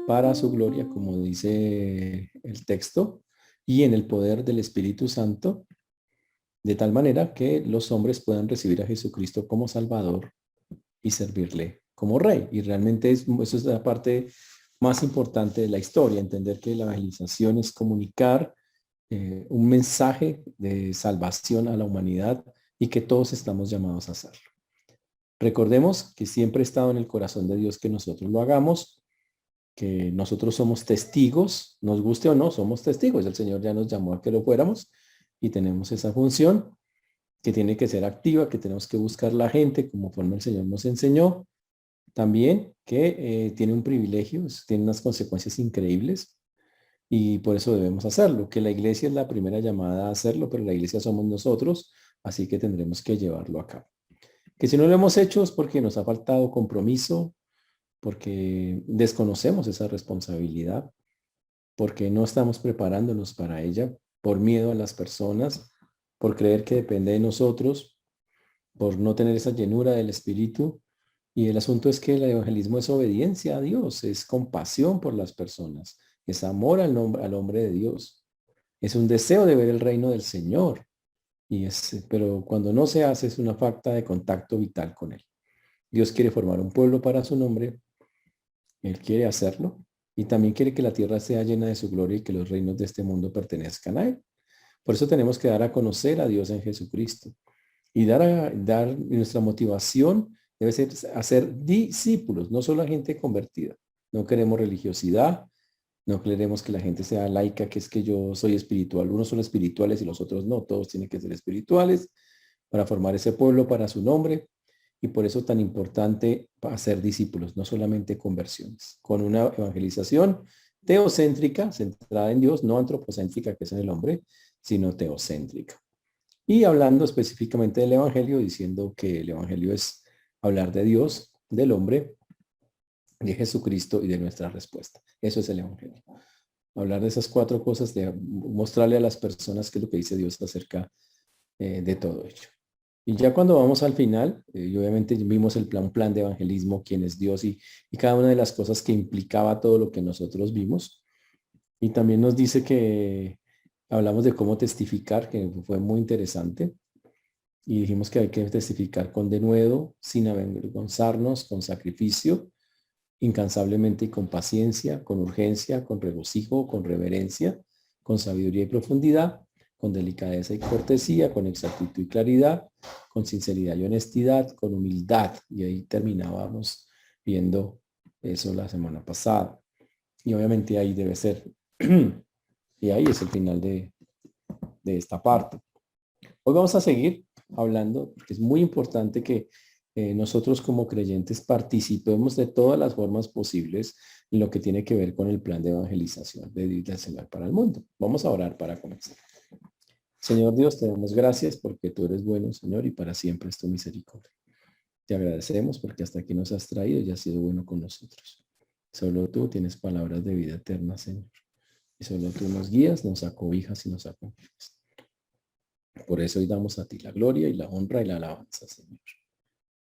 para su gloria, como dice el texto, y en el poder del Espíritu Santo, de tal manera que los hombres puedan recibir a Jesucristo como Salvador y servirle como Rey. Y realmente eso es la parte más importante de la historia, entender que la evangelización es comunicar un mensaje de salvación a la humanidad y que todos estamos llamados a hacerlo. Recordemos que siempre ha estado en el corazón de Dios que nosotros lo hagamos, que nosotros somos testigos, nos guste o no, somos testigos. El Señor ya nos llamó a que lo fuéramos y tenemos esa función que tiene que ser activa, que tenemos que buscar la gente conforme el Señor nos enseñó. También que tiene un privilegio, tiene unas consecuencias increíbles y por eso debemos hacerlo, que la iglesia es la primera llamada a hacerlo, pero la iglesia somos nosotros, así que tendremos que llevarlo a cabo. Que si no lo hemos hecho es porque nos ha faltado compromiso, porque desconocemos esa responsabilidad, porque no estamos preparándonos para ella, por miedo a las personas, por creer que depende de nosotros, por no tener esa llenura del Espíritu. Y el asunto es que el evangelismo es obediencia a Dios, es compasión por las personas, es amor al hombre de Dios, es un deseo de ver el reino del Señor. Pero cuando no se hace es una falta de contacto vital con Él. Dios quiere formar un pueblo para su nombre, Él quiere hacerlo y también quiere que la tierra sea llena de su gloria y que los reinos de este mundo pertenezcan a Él. Por eso tenemos que dar a conocer a Dios en Jesucristo y dar nuestra motivación debe ser hacer discípulos, no solo a gente convertida. No queremos religiosidad, no queremos que la gente sea laica, que es que yo soy espiritual. Unos son espirituales y los otros no. Todos tienen que ser espirituales para formar ese pueblo para su nombre. Y por eso tan importante hacer discípulos, no solamente conversiones, con una evangelización teocéntrica, centrada en Dios, no antropocéntrica, que es en el hombre, sino teocéntrica. Y hablando específicamente del evangelio, diciendo que el evangelio es hablar de Dios, del hombre, de Jesucristo y de nuestra respuesta. Eso es el evangelio. Hablar de esas cuatro cosas, de mostrarle a las personas qué es lo que dice Dios acerca de todo ello. Y ya cuando vamos al final, y obviamente vimos el plan de evangelismo, quién es Dios y cada una de las cosas que implicaba todo lo que nosotros vimos. Y también nos dice que hablamos de cómo testificar, que fue muy interesante. Y dijimos que hay que testificar con denuedo, sin avergonzarnos, con sacrificio, incansablemente y con paciencia, con urgencia, con regocijo, con reverencia, con sabiduría y profundidad, con delicadeza y cortesía, con exactitud y claridad, con sinceridad y honestidad, con humildad. Y ahí terminábamos viendo eso la semana pasada. Y obviamente ahí debe ser, y ahí es el final de esta parte. Hoy vamos a seguir hablando, porque es muy importante que nosotros como creyentes participemos de todas las formas posibles en lo que tiene que ver con el plan de evangelización del Señor para el mundo. Vamos a orar para comenzar. Señor Dios, te damos gracias porque tú eres bueno, Señor, y para siempre es tu misericordia. Te agradecemos porque hasta aquí nos has traído y has sido bueno con nosotros. Solo tú tienes palabras de vida eterna, Señor. Y solo tú nos guías, nos acobijas y nos acompañas. Por eso hoy damos a ti la gloria y la honra y la alabanza, Señor.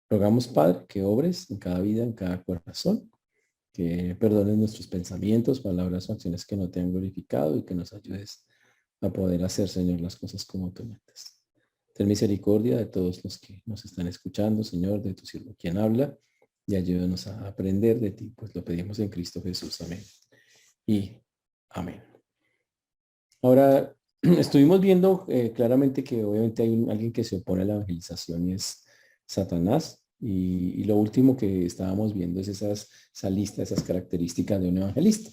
Rogamos, Padre, que obres en cada vida, en cada corazón, que perdones nuestros pensamientos, palabras o acciones que no te han glorificado y que nos ayudes a poder hacer, Señor, las cosas como tú mandas. Ten misericordia de todos los que nos están escuchando, Señor, de tu siervo quien habla, y ayúdanos a aprender de ti, pues lo pedimos en Cristo Jesús. Amén. Y amén. Ahora, estuvimos viendo claramente que obviamente hay alguien que se opone a la evangelización y es Satanás. Y lo último que estábamos viendo es esa lista, esas características de un evangelista.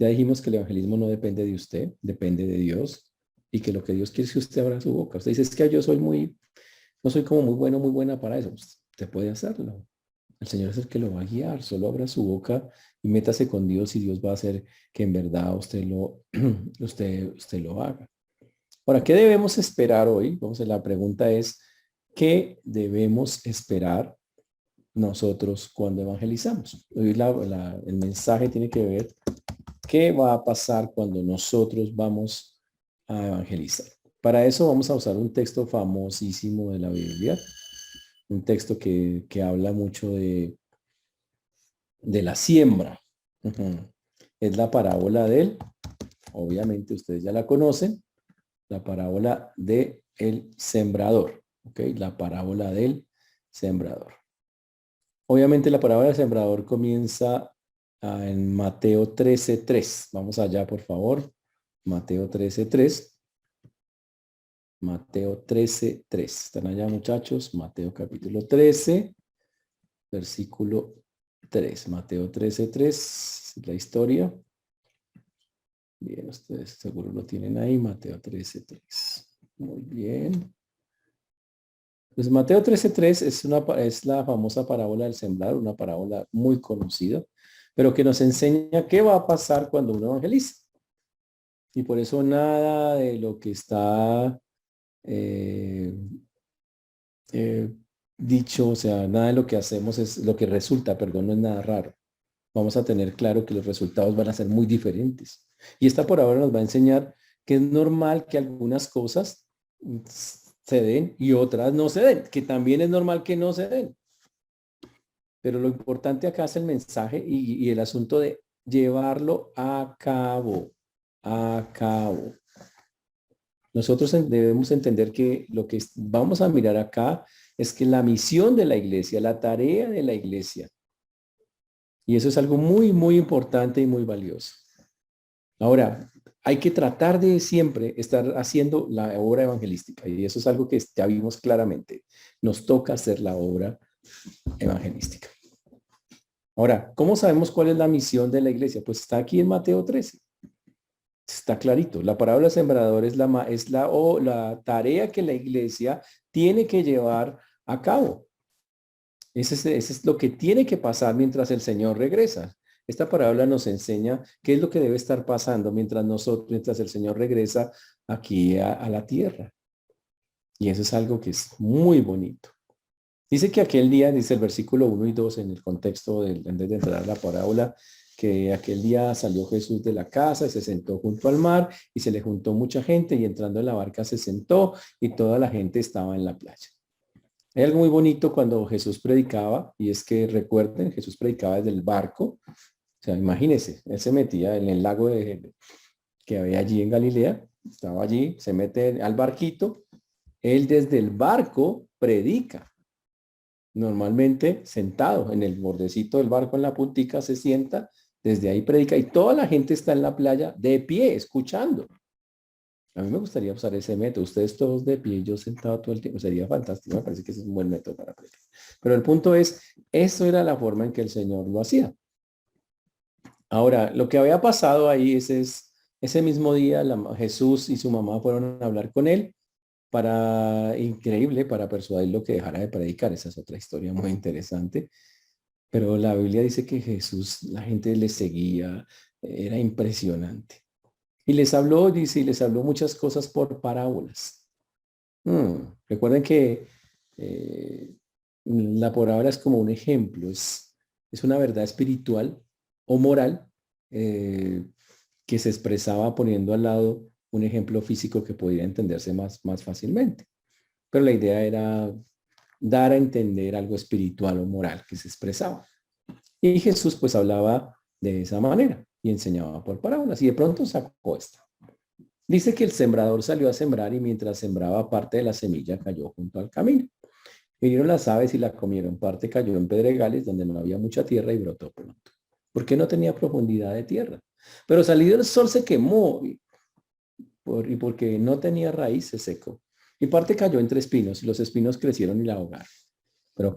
Ya dijimos que el evangelismo no depende de usted, depende de Dios y que lo que Dios quiere es que usted abra su boca. Usted dice, es que yo soy no soy como muy bueno, muy buena para eso. Usted puede hacerlo. El Señor es el que lo va a guiar. Solo abra su boca y métase con Dios y Dios va a hacer que en verdad usted lo haga. Ahora, ¿qué debemos esperar hoy? Vamos a la pregunta es, ¿qué debemos esperar nosotros cuando evangelizamos? Hoy el mensaje tiene que ver qué va a pasar cuando nosotros vamos a evangelizar. Para eso vamos a usar un texto famosísimo de la Biblia, un texto que habla mucho de la siembra. es la parábola del, obviamente ustedes ya la conocen, la parábola del sembrador, ¿ok? La parábola del sembrador. Obviamente la parábola del sembrador comienza en Mateo 13:3. Vamos allá, por favor. Mateo 13:3. Mateo 13:3. ¿Están allá, muchachos? Mateo capítulo 13, versículo 3. Mateo 13:3. La historia. Bien, ustedes seguro lo tienen ahí. Mateo 13:3. Muy bien. Pues Mateo 13:3 es la famosa parábola del sembrador, una parábola muy conocida, pero que nos enseña qué va a pasar cuando uno evangeliza. Y por eso nada de lo que está eh, eh, dicho, o sea, nada de lo que hacemos es lo que resulta, perdón, no es nada raro. Vamos a tener claro que los resultados van a ser muy diferentes. Y esta por ahora nos va a enseñar que es normal que algunas cosas se den y otras no se den, que también es normal que no se den. Pero lo importante acá es el mensaje y el asunto de llevarlo a cabo, a cabo. Nosotros debemos entender que lo que vamos a mirar acá es que la misión de la iglesia, la tarea de la iglesia, y eso es algo muy, muy importante y muy valioso. Ahora, hay que tratar de siempre estar haciendo la obra evangelística, y eso es algo que ya vimos claramente. Nos toca hacer la obra evangelística. Ahora, ¿cómo sabemos cuál es la misión de la iglesia? Pues está aquí en Mateo 13. Está clarito. La parábola del sembrador la tarea que la iglesia tiene que llevar a cabo. Ese es lo que tiene que pasar mientras el Señor regresa. Esta parábola nos enseña qué es lo que debe estar pasando mientras el Señor regresa aquí a la tierra. Y eso es algo que es muy bonito. Dice que aquel día, dice el versículo 1 y 2 en el contexto antes de entrar a la parábola, que aquel día salió Jesús de la casa y se sentó junto al mar y se le juntó mucha gente y entrando en la barca se sentó y toda la gente estaba en la playa. Hay algo muy bonito cuando Jesús predicaba y es que recuerden, Jesús predicaba desde el barco. O sea, imagínense, él se metía en el lago que había allí en Galilea, estaba allí, se mete al barquito, él desde el barco predica. Normalmente sentado en el bordecito del barco en la puntica se sienta, desde ahí predica y toda la gente está en la playa de pie escuchando. A mí me gustaría usar ese método. Ustedes todos de pie, yo sentado todo el tiempo. Sería fantástico. Me parece que ese es un buen método para predicar. Pero el punto es, eso era la forma en que el Señor lo hacía. Ahora, lo que había pasado ahí ese mismo día, Jesús y su mamá fueron a hablar con él para persuadirlo que dejara de predicar. Esa es otra historia muy interesante. Pero la Biblia dice que Jesús, la gente le seguía, era impresionante. Y les habló, dice, y les habló muchas cosas por parábolas. Recuerden que la parábola es como un ejemplo, es una verdad espiritual o moral eh, que se expresaba poniendo al lado un ejemplo físico que podía entenderse más fácilmente. Pero la idea era dar a entender algo espiritual o moral que se expresaba. Y Jesús pues hablaba de esa manera y enseñaba por parábolas y de pronto sacó esta. Dice que el sembrador salió a sembrar y mientras sembraba parte de la semilla cayó junto al camino. Vinieron las aves y la comieron. Parte cayó en pedregales donde no había mucha tierra y brotó pronto. Porque no tenía profundidad de tierra. Pero salido el sol se quemó y porque no tenía raíz se secó. Y parte cayó entre espinos y los espinos crecieron y la ahogaron. Pero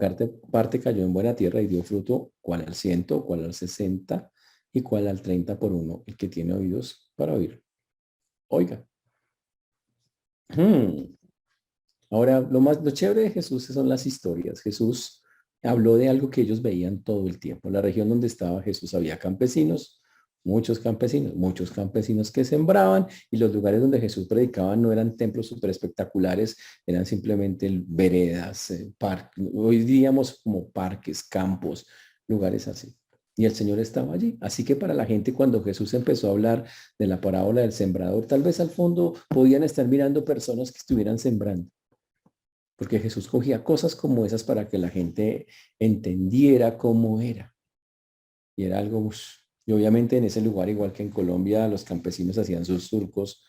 parte cayó en buena tierra y dio fruto, cual al 100, cual al 60 y cual al 30 por uno. El que tiene oídos para oír, oiga. Ahora, lo chévere de Jesús son las historias. Jesús habló de algo que ellos veían todo el tiempo. En la región donde estaba Jesús había campesinos, muchos campesinos que sembraban y los lugares donde Jesús predicaba no eran templos súper espectaculares, eran simplemente veredas, parques, hoy diríamos como parques, campos, lugares así. Y el Señor estaba allí. Así que para la gente cuando Jesús empezó a hablar de la parábola del sembrador, tal vez al fondo podían estar mirando personas que estuvieran sembrando. Porque Jesús cogía cosas como esas para que la gente entendiera cómo era. Y era algo Y obviamente en ese lugar, igual que en Colombia, los campesinos hacían sus surcos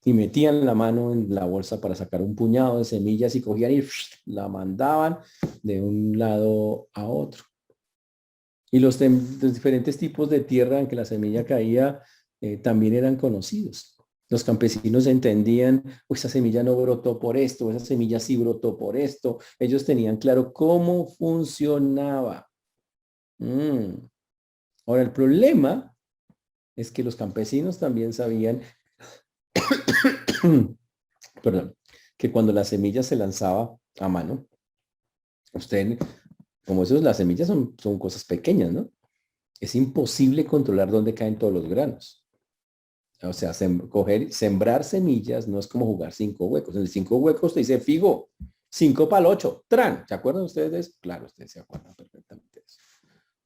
y metían la mano en la bolsa para sacar un puñado de semillas y cogían y la mandaban de un lado a otro. Y los diferentes tipos de tierra en que la semilla caía también eran conocidos. Los campesinos entendían, esa semilla no brotó por esto, esa semilla sí brotó por esto. Ellos tenían claro cómo funcionaba. Mm. Ahora, el problema es que los campesinos también sabían, perdón, que cuando la semilla se lanzaba a mano, usted, como eso, las semillas son cosas pequeñas, ¿no? Es imposible controlar dónde caen todos los granos. O sea, sembrar semillas no es como jugar cinco huecos. En el cinco huecos te dice figo, 5 para el 8, tran. ¿Se acuerdan ustedes de eso? Claro, ustedes se acuerdan perfectamente de eso.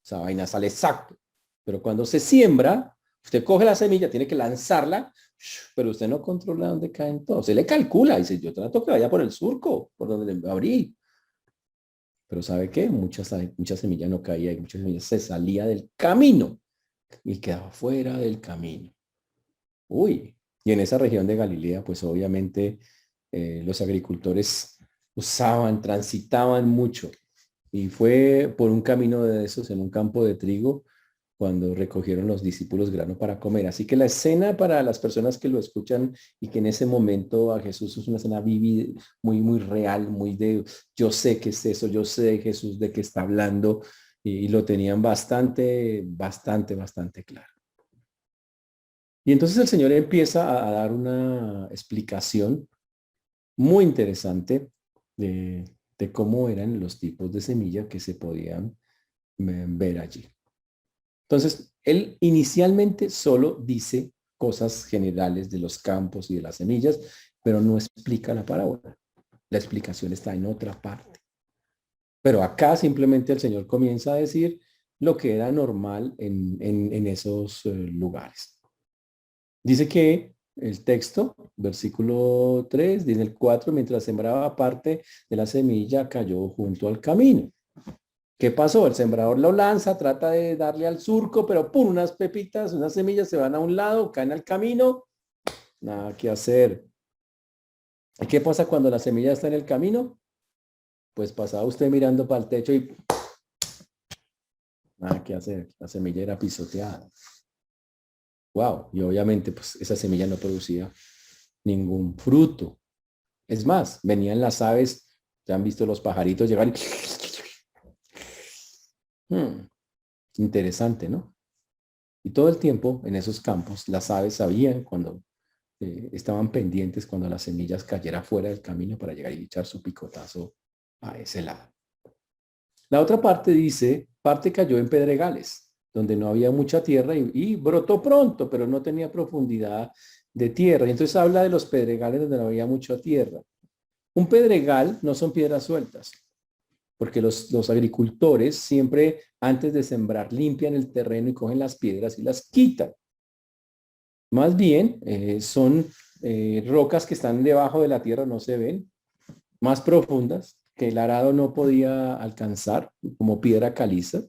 Esa vaina sale exacto. Pero cuando se siembra, usted coge la semilla, tiene que lanzarla, pero usted no controla dónde caen todos. Se le calcula, dice, yo trato que vaya por el surco, por donde le abrí. Pero ¿sabe qué? Muchas semillas no caía y muchas semillas se salía del camino y quedaba fuera del camino. Uy, y en esa región de Galilea, pues obviamente los agricultores transitaban mucho. Y fue por un camino de esos en un campo de trigo cuando recogieron los discípulos grano para comer. Así que la escena para las personas que lo escuchan y que en ese momento a Jesús es una escena vívida, muy, muy real, muy de, yo sé qué es eso, yo sé de Jesús de qué está hablando y lo tenían bastante claro. Y entonces el Señor empieza a dar una explicación muy interesante de cómo eran los tipos de semilla que se podían ver allí. Entonces, él inicialmente solo dice cosas generales de los campos y de las semillas, pero no explica la parábola. La explicación está en otra parte. Pero acá simplemente el Señor comienza a decir lo que era normal en esos lugares. Dice que el texto, versículo 3, dice el 4, mientras sembraba parte de la semilla, cayó junto al camino. ¿Qué pasó? El sembrador lo lanza, trata de darle al surco, pero ¡pum! Unas pepitas, unas semillas se van a un lado, caen al camino, nada que hacer. ¿Y qué pasa cuando la semilla está en el camino? Pues pasaba usted mirando para el techo y nada que hacer, la semilla era pisoteada. Wow, y obviamente pues esa semilla no producía ningún fruto. Es más, venían las aves, ya han visto los pajaritos llegar y... Interesante, ¿no? Y todo el tiempo en esos campos, las aves sabían cuando estaban pendientes cuando las semillas cayera fuera del camino para llegar y echar su picotazo a ese lado. La otra parte dice, parte cayó en pedregales, donde no había mucha tierra y brotó pronto, pero no tenía profundidad de tierra. Y entonces habla de los pedregales donde no había mucha tierra. Un pedregal no son piedras sueltas, porque los agricultores siempre antes de sembrar limpian el terreno y cogen las piedras y las quitan. Más bien son rocas que están debajo de la tierra, no se ven, más profundas, que el arado no podía alcanzar, como piedra caliza,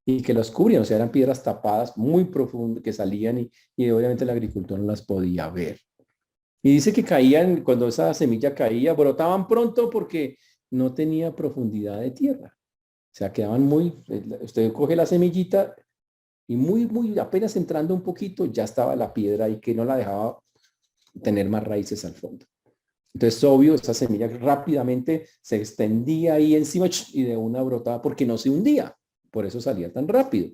y que los cubrían, o sea, eran piedras tapadas muy profundas que salían y obviamente el agricultor no las podía ver. Y dice que caían, cuando esa semilla caía, brotaban pronto porque no tenía profundidad de tierra. O sea, quedaban usted coge la semillita y muy, apenas entrando un poquito, ya estaba la piedra ahí que no la dejaba tener más raíces al fondo. Entonces, obvio, esa semilla rápidamente se extendía ahí encima y de una brotaba porque no se hundía. Por eso salía tan rápido.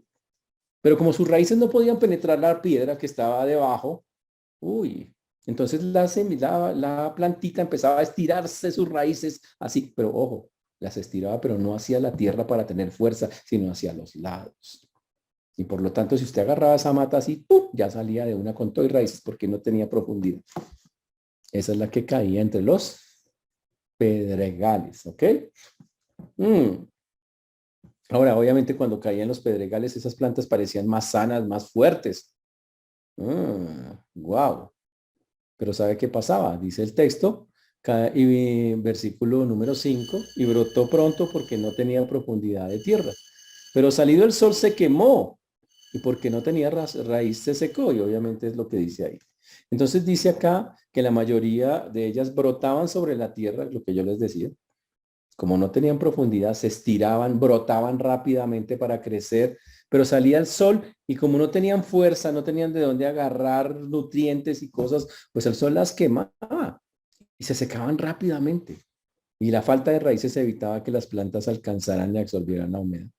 Pero como sus raíces no podían penetrar la piedra que estaba debajo, uy, entonces la plantita empezaba a estirarse sus raíces así, pero ojo, las estiraba, pero no hacia la tierra para tener fuerza, sino hacia los lados. Y por lo tanto, si usted agarraba esa mata así, ¡pum!, ya salía de una con todo y raíces porque no tenía profundidad. Esa es la que caía entre los pedregales, ¿ok? Ahora, obviamente, cuando caían los pedregales, esas plantas parecían más sanas, más fuertes. Wow. Pero ¿sabe qué pasaba? Dice el texto, y versículo número 5, y brotó pronto porque no tenía profundidad de tierra. Pero salido el sol se quemó y porque no tenía raíz se secó, y obviamente es lo que dice ahí. Entonces dice acá que la mayoría de ellas brotaban sobre la tierra, lo que yo les decía. Como no tenían profundidad, se estiraban, brotaban rápidamente para crecer, pero salía el sol y como no tenían fuerza, no tenían de dónde agarrar nutrientes y cosas, pues el sol las quemaba y se secaban rápidamente. Y la falta de raíces evitaba que las plantas alcanzaran y absorbieran la humedad.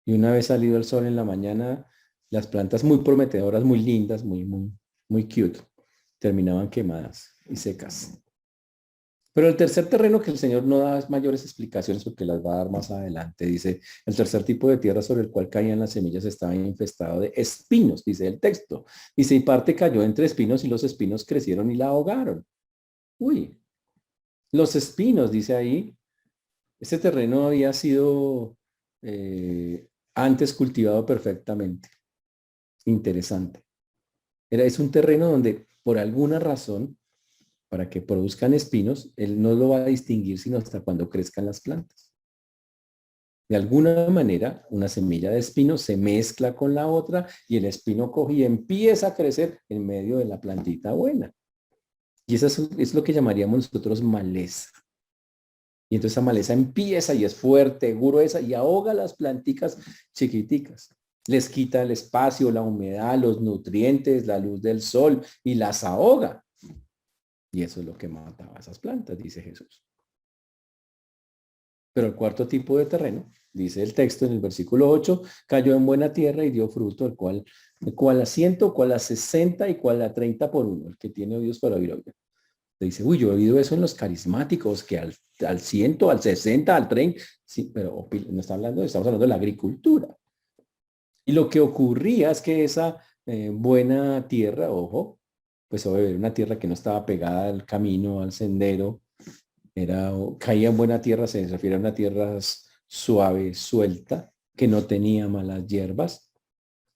Y una vez salido el sol en la mañana, las plantas muy prometedoras, muy lindas, muy cute, terminaban quemadas y secas. Pero el tercer terreno que el Señor no da mayores explicaciones porque las va a dar más adelante, dice, el tercer tipo de tierra sobre el cual caían las semillas estaba infestado de espinos, dice el texto. Dice, y parte cayó entre espinos y los espinos crecieron y la ahogaron. Uy, los espinos, dice ahí, este terreno había sido antes cultivado perfectamente. Interesante. Es un terreno donde por alguna razón, para que produzcan espinos, él no lo va a distinguir sino hasta cuando crezcan las plantas. De alguna manera, una semilla de espino se mezcla con la otra y el espino coge y empieza a crecer en medio de la plantita buena. Y eso es lo que llamaríamos nosotros maleza. Y entonces esa maleza empieza y es fuerte, gruesa y ahoga las planticas chiquiticas. Les quita el espacio, la humedad, los nutrientes, la luz del sol y las ahoga. Y eso es lo que mataba a esas plantas, dice Jesús. Pero el cuarto tipo de terreno, dice el texto en el versículo 8, cayó en buena tierra y dio fruto, el cual a 100, cual a 60 y cual a 30 por uno. El que tiene oídos para oír, oiga. Dice, uy, yo he oído eso en los carismáticos, que al 100, al 60, al 30, sí, pero no está hablando, estamos hablando de la agricultura. Y lo que ocurría es que esa buena tierra, ojo, pues obviamente una tierra que no estaba pegada al camino, al sendero, caía en buena tierra, se refiere a una tierra suave, suelta, que no tenía malas hierbas,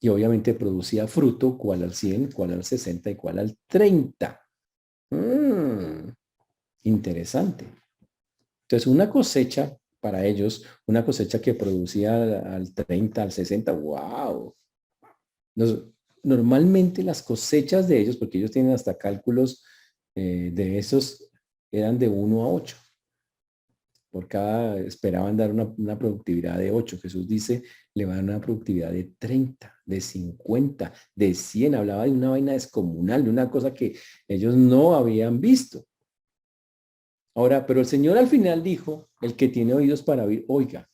y obviamente producía fruto, cual al 100, cual al 60 y cual al 30. Interesante. Entonces, una cosecha para ellos, una cosecha que producía al 30, al 60, wow. Nos- Normalmente las cosechas de ellos, porque ellos tienen hasta cálculos de esos, eran de 1 a 8. Por cada, esperaban dar una productividad de 8. Jesús dice, le van a dar una productividad de 30, de 50, de 100. Hablaba de una vaina descomunal, de una cosa que ellos no habían visto. Ahora, pero el Señor al final dijo, el que tiene oídos para oír, oiga.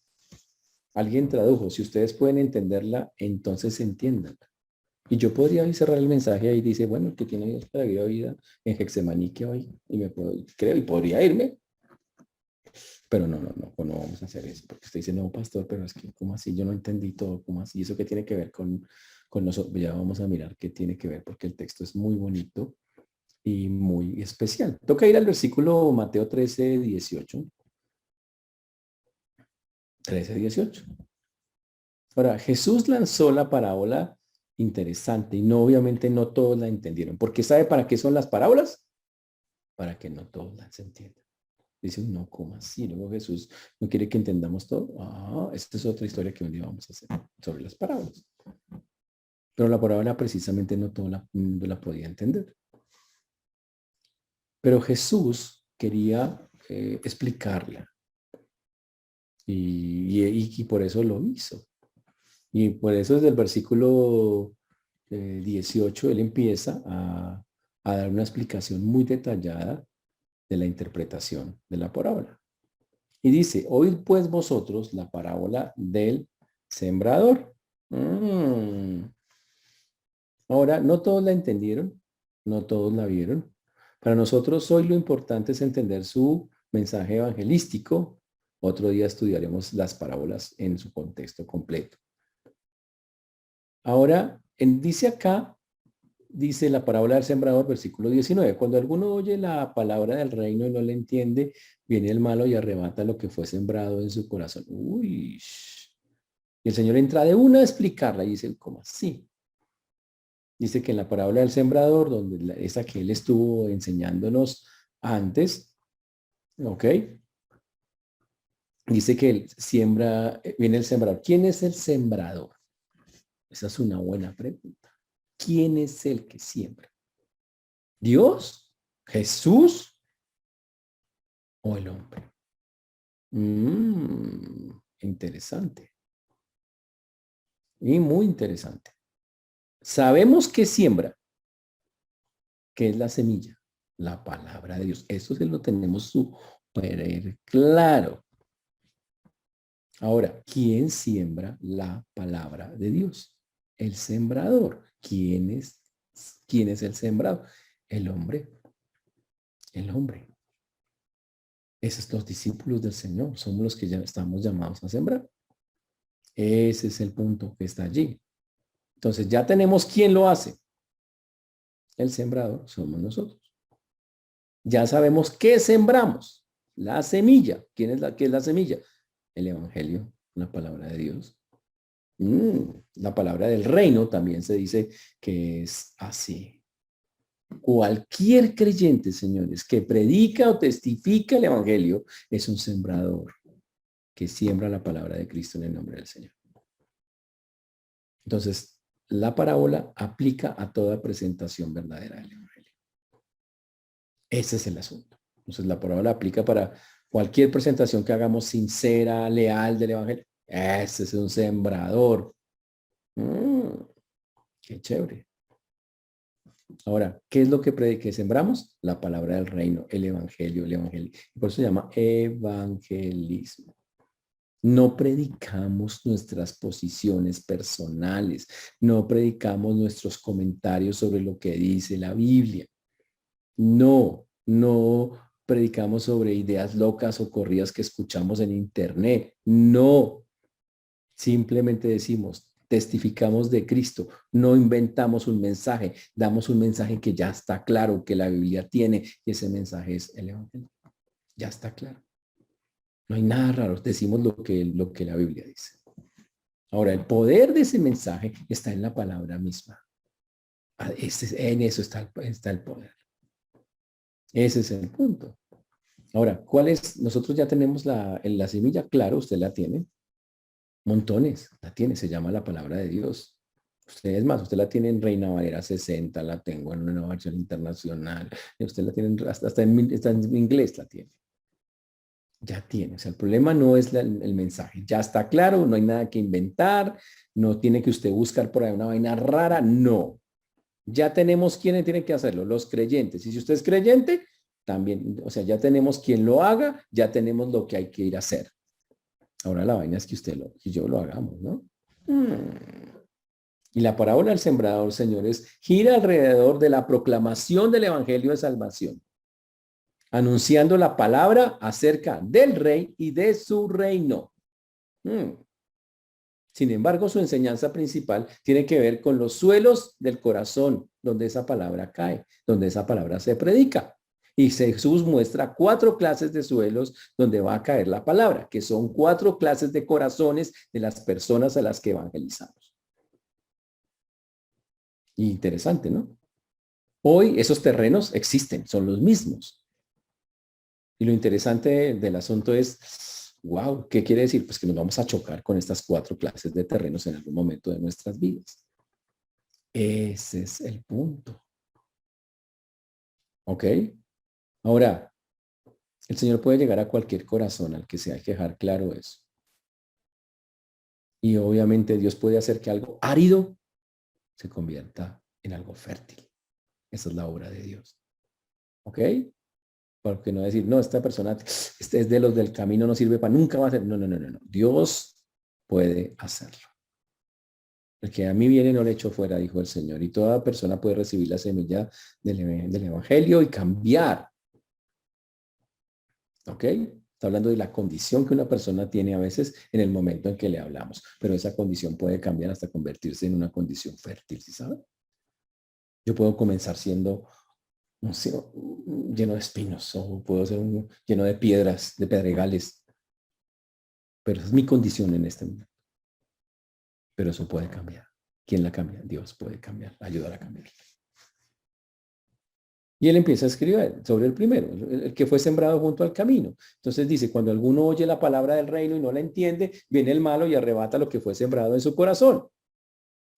Alguien tradujo, si ustedes pueden entenderla, entonces entiéndanla. Y yo podría hoy cerrar el mensaje ahí, dice, bueno, el que tiene oídos para oír, oída en Hexemaní que hoy, y me puedo, creo, y podría irme. Pero no vamos a hacer eso, porque usted dice, no, pastor, pero es que, ¿cómo así? Yo no entendí todo, ¿cómo así? ¿Y eso qué tiene que ver con nosotros? Ya vamos a mirar qué tiene que ver, porque el texto es muy bonito y muy especial. Toca ir al versículo Mateo 13, 18. 13, 18. Ahora, Jesús lanzó la parábola interesante y no, obviamente no todos la entendieron. ¿Porque sabe para qué son las parábolas? Para que no todos las entiendan. Dicen, no, ¿cómo así? Luego Jesús no quiere que entendamos todo. Esta es otra historia que un día vamos a hacer sobre las parábolas. Pero la parábola precisamente no todo el mundo la podía entender. Pero Jesús quería explicarla y por eso lo hizo. Y por eso desde el versículo 18 él empieza a dar una explicación muy detallada de la interpretación de la parábola. Y dice, oíd pues vosotros la parábola del sembrador. Ahora, no todos la entendieron, no todos la vieron. Para nosotros hoy lo importante es entender su mensaje evangelístico. Otro día estudiaremos las parábolas en su contexto completo. Ahora, dice acá, dice la parábola del sembrador, versículo 19. Cuando alguno oye la palabra del reino y no le entiende, viene el malo y arrebata lo que fue sembrado en su corazón. Uy. Y el Señor entra de una a explicarla y dice, ¿cómo así? Dice que en la parábola del sembrador, donde esa que él estuvo enseñándonos antes, ¿ok? Dice que él siembra, viene el sembrador. ¿Quién es el sembrador? Esa es una buena pregunta. ¿Quién es el que siembra? ¿Dios? ¿Jesús? ¿O el hombre? Interesante. Y muy interesante. Sabemos que siembra, que es la semilla, la palabra de Dios. Eso se lo tenemos súper claro. Ahora, ¿quién siembra la palabra de Dios? El sembrador. ¿Quién es el sembrador? El hombre. El hombre. Esos son los discípulos del Señor. Somos los que ya estamos llamados a sembrar. Ese es el punto que está allí. Entonces, ya tenemos quién lo hace. El sembrador somos nosotros. Ya sabemos qué sembramos. La semilla. ¿Qué es la semilla? El evangelio, la palabra de Dios. La palabra del reino también se dice que es así. Cualquier creyente, señores, que predica o testifica el evangelio es un sembrador que siembra la palabra de Cristo en el nombre del Señor. Entonces, la parábola aplica a toda presentación verdadera del evangelio. Ese es el asunto. Entonces, la parábola aplica para cualquier presentación que hagamos sincera, leal del evangelio. Ese es un sembrador. Qué chévere. Ahora, ¿qué es lo que sembramos? La palabra del reino, el evangelio, el evangelio. Por eso se llama evangelismo. No predicamos nuestras posiciones personales, no predicamos nuestros comentarios sobre lo que dice la Biblia. No predicamos sobre ideas locas o corridas que escuchamos en internet. No, simplemente decimos, testificamos de Cristo, no inventamos un mensaje, damos un mensaje que ya está claro, que la Biblia tiene, y ese mensaje es el evangelio. Ya está claro. No hay nada raro, decimos lo que la Biblia dice. Ahora, el poder de ese mensaje está en la palabra misma. En eso está el poder. Ese es el punto. Ahora, ¿cuál es? Nosotros ya tenemos la semilla, claro, usted la tiene. Montones, la tiene, se llama la palabra de Dios. Usted es más, usted la tiene en Reina Valera 60, la tengo en una nueva versión internacional. Usted la tiene hasta en inglés la tiene. Ya tiene. O sea, el problema no es el mensaje. Ya está claro, no hay nada que inventar, no tiene que usted buscar por ahí una vaina rara, no. Ya tenemos quiénes tienen que hacerlo, los creyentes. Y si usted es creyente, también, o sea, ya tenemos quien lo haga, ya tenemos lo que hay que ir a hacer. Ahora la vaina es que y yo lo hagamos, ¿no? Y la parábola del sembrador, señores, gira alrededor de la proclamación del evangelio de salvación, anunciando la palabra acerca del rey y de su reino. Sin embargo, su enseñanza principal tiene que ver con los suelos del corazón, donde esa palabra cae, donde esa palabra se predica. Y Jesús muestra 4 clases de suelos donde va a caer la palabra, que son 4 clases de corazones de las personas a las que evangelizamos. Interesante, ¿no? Hoy esos terrenos existen, son los mismos. Y lo interesante del asunto es, wow, ¿qué quiere decir? Pues que nos vamos a chocar con estas 4 clases de terrenos en algún momento de nuestras vidas. Ese es el punto. ¿Ok? Ahora, el Señor puede llegar a cualquier corazón al que se hay que dejar claro eso. Y obviamente Dios puede hacer que algo árido se convierta en algo fértil. Esa es la obra de Dios. ¿Ok? Porque no decir, no, esta persona, este es de los del camino, no sirve para nunca va a hacer. No. Dios puede hacerlo. El que a mí viene no le echo fuera, dijo el Señor. Y toda persona puede recibir la semilla del evangelio y cambiar. ¿Ok? Está hablando de la condición que una persona tiene a veces en el momento en que le hablamos. Pero esa condición puede cambiar hasta convertirse en una condición fértil, ¿sí sabe? Yo puedo comenzar siendo, no sé, lleno de espinos, o puedo ser lleno de piedras, de pedregales. Pero esa es mi condición en este momento. Pero eso puede cambiar. ¿Quién la cambia? Dios puede cambiar, ayudar a cambiar. Y él empieza a escribir sobre el primero, el que fue sembrado junto al camino. Entonces dice, cuando alguno oye la palabra del reino y no la entiende, viene el malo y arrebata lo que fue sembrado en su corazón.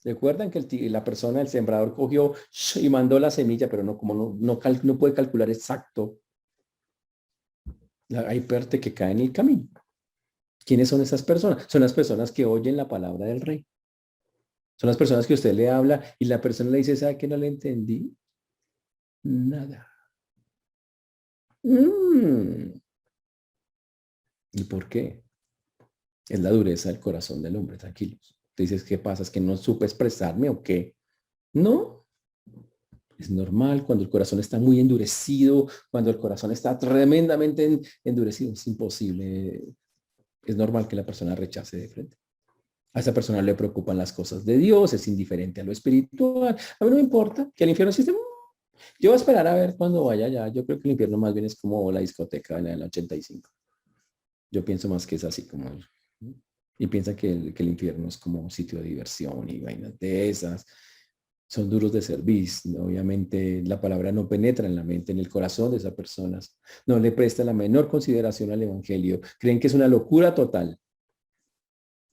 Recuerdan que la persona, el sembrador, cogió y mandó la semilla, pero no, como no puede calcular exacto, hay parte que cae en el camino. ¿Quiénes son esas personas? Son las personas que oyen la palabra del rey. Son las personas que usted le habla y la persona le dice, ¿sabe que no le entendí? Nada. Mm. ¿Y por qué? Es la dureza del corazón del hombre, tranquilos. Te dices, ¿qué pasa? ¿Es que no supe expresarme o qué? No, es normal cuando el corazón está muy endurecido, cuando el corazón está tremendamente endurecido, es imposible. Es normal que la persona rechace de frente. A esa persona le preocupan las cosas de Dios, es indiferente a lo espiritual. A mí no me importa que el infierno existe. Yo voy a esperar a ver cuando vaya allá. Yo creo que el infierno más bien es como la discoteca en el 85. Yo pienso más que es así como... Y piensa que el infierno es como un sitio de diversión y vainas de esas. Son duros de servicio. Obviamente la palabra no penetra en la mente, en el corazón de esas personas. No le presta la menor consideración al evangelio. Creen que es una locura total.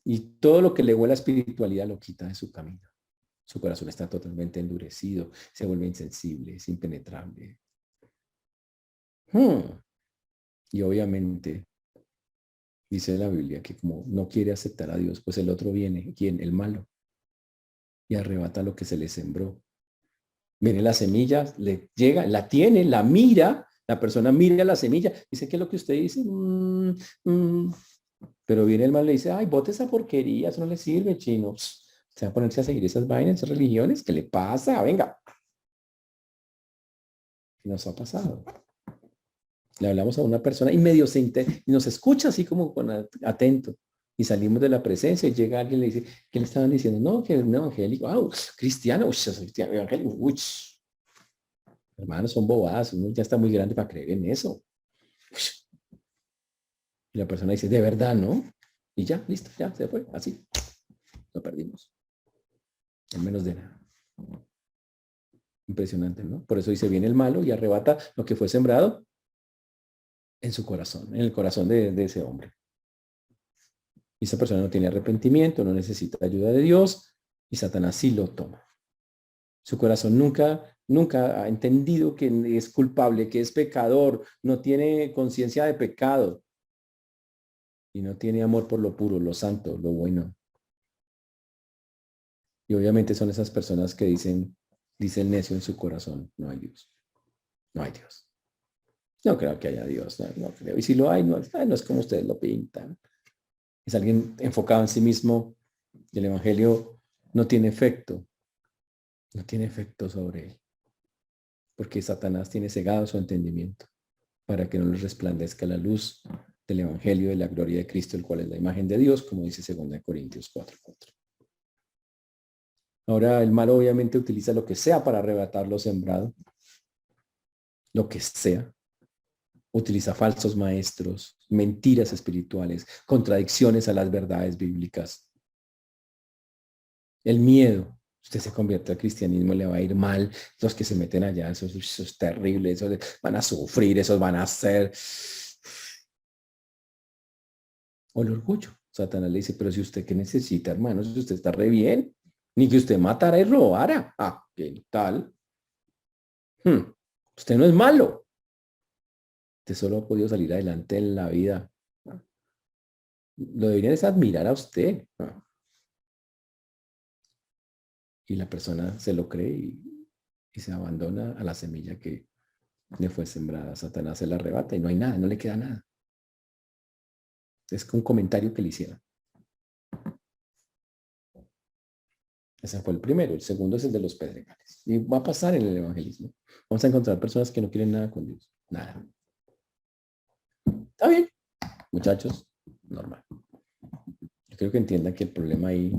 Y todo lo que le huele a espiritualidad lo quita de su camino. Su corazón está totalmente endurecido, se vuelve insensible, es impenetrable. Y obviamente dice la Biblia que como no quiere aceptar a Dios, pues el otro viene, ¿quién? El malo, y arrebata lo que se le sembró. Viene la semilla, le llega, la tiene, la mira, la persona mira la semilla, dice, ¿qué es lo que usted dice? Pero viene el mal y le dice, ay, bote esa porquería, eso no le sirve, chino. Se va a ponerse a seguir esas vainas, esas religiones, ¿qué le pasa? Venga. Nos ha pasado. Le hablamos a una persona y medio y nos escucha así como con atento. Y salimos de la presencia y llega alguien y le dice, ¿qué le estaban diciendo? No, que es un evangélico. Ah, cristiano, yo soy cristiano, evangélico. Hermanos, son bobadas. Uno ya está muy grande para creer en eso. Y la persona dice, de verdad, ¿no? Y ya, listo, ya se fue. Así, lo perdimos. En menos de nada. Impresionante, ¿no? Por eso dice, viene el malo y arrebata lo que fue sembrado en su corazón, en el corazón de ese hombre. Y esa persona no tiene arrepentimiento, no necesita ayuda de Dios y Satanás sí lo toma. Su corazón nunca ha entendido que es culpable, que es pecador, no tiene conciencia de pecado y no tiene amor por lo puro, lo santo, lo bueno. Y obviamente son esas personas que dicen necio en su corazón, no hay Dios, no hay Dios. No creo que haya Dios, no creo. Y si lo hay, no es como ustedes lo pintan. Es alguien enfocado en sí mismo y el evangelio no tiene efecto, no tiene efecto sobre él, porque Satanás tiene cegado su entendimiento para que no les resplandezca la luz del evangelio de la gloria de Cristo, el cual es la imagen de Dios, como dice 2 Corintios 4:4. Ahora el mal obviamente utiliza lo que sea para arrebatar lo sembrado, lo que sea. Utiliza falsos maestros, mentiras espirituales, contradicciones a las verdades bíblicas. El miedo. Usted se convierte al cristianismo, le va a ir mal. Los que se meten allá, eso es terrible, eso van a sufrir, esos van a ser. O el orgullo. Satanás le dice, pero si usted qué necesita, hermano, si usted está re bien, ni que usted matara y robara. Ah, ¿qué tal? Usted no es malo. Usted solo ha podido salir adelante en la vida. Lo deberían es admirar a usted. Y la persona se lo cree y se abandona a la semilla que le fue sembrada. Satanás se la arrebata y no hay nada, no le queda nada. Es un comentario que le hicieron. Ese fue el primero. El segundo es el de los pedregales. Y va a pasar en el evangelismo. Vamos a encontrar personas que no quieren nada con Dios. Nada. Está bien, muchachos. Normal. Yo creo que entiendan que el problema ahí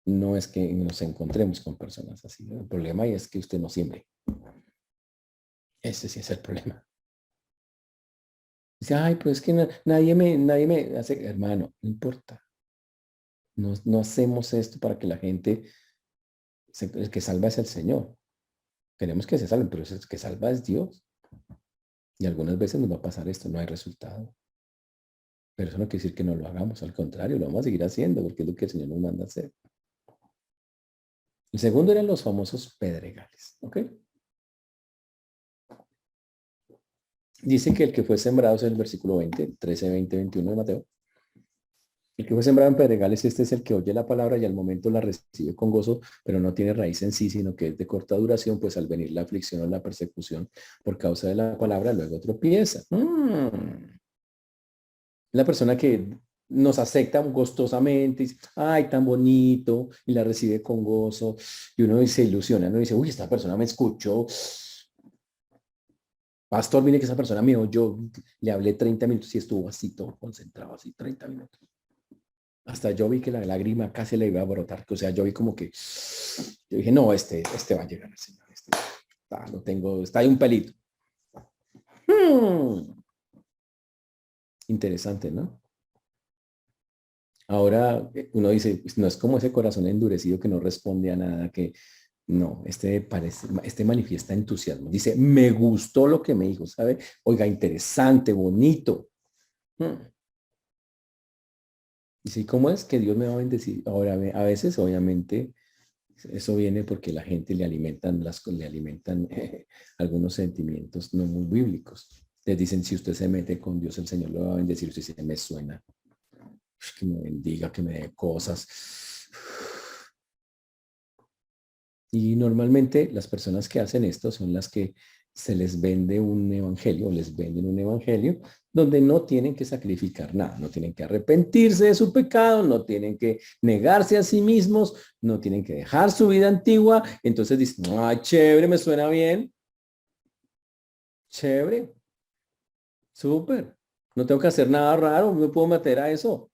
no es que nos encontremos con personas así. ¿No? El problema ahí es que usted no siembre. Ese sí es el problema. Dice, ay, pues es que nadie me hace, hermano, no importa. No hacemos esto para que la gente, el que salva es el Señor. Queremos que se salven, pero el que salva es Dios. Y algunas veces nos va a pasar esto, no hay resultado. Pero eso no quiere decir que no lo hagamos, al contrario, lo vamos a seguir haciendo porque es lo que el Señor nos manda a hacer. El segundo eran los famosos pedregales. ¿Ok? Dice que el que fue sembrado es el versículo 20, 13, 20, 21 de Mateo. El que fue sembrado en pedregales, este es el que oye la palabra y al momento la recibe con gozo, pero no tiene raíz en sí, sino que es de corta duración, pues al venir la aflicción o la persecución por causa de la palabra, luego tropieza. La persona que nos acepta gustosamente, dice, ay, tan bonito, y la recibe con gozo, y uno se ilusiona, ¿no? Dice, uy, esta persona me escuchó, pastor, mire que esa persona me oyó, le hablé 30 minutos y estuvo así todo concentrado, así 30 minutos. Hasta yo vi que la lágrima casi le iba a brotar. O sea, yo vi como que, yo dije, no, este va a llegar al Señor. Lo tengo, está ahí un pelito. Interesante, ¿no? Ahora uno dice, pues, no es como ese corazón endurecido que no responde a nada, que no, este manifiesta entusiasmo. Dice, me gustó lo que me dijo, ¿sabe? Oiga, interesante, bonito. Dice, ¿cómo es que Dios me va a bendecir? Ahora, a veces, obviamente, eso viene porque la gente le alimentan algunos sentimientos no muy bíblicos. Les dicen, si usted se mete con Dios, el Señor lo va a bendecir. Usted dice, me suena, que me bendiga, que me dé cosas. Y normalmente las personas que hacen esto son las que se les vende un evangelio, les venden un evangelio donde no tienen que sacrificar nada, no tienen que arrepentirse de su pecado, no tienen que negarse a sí mismos, no tienen que dejar su vida antigua. Entonces dicen, ah, chévere, me suena bien, chévere, súper, no tengo que hacer nada raro, no me puedo meter a eso.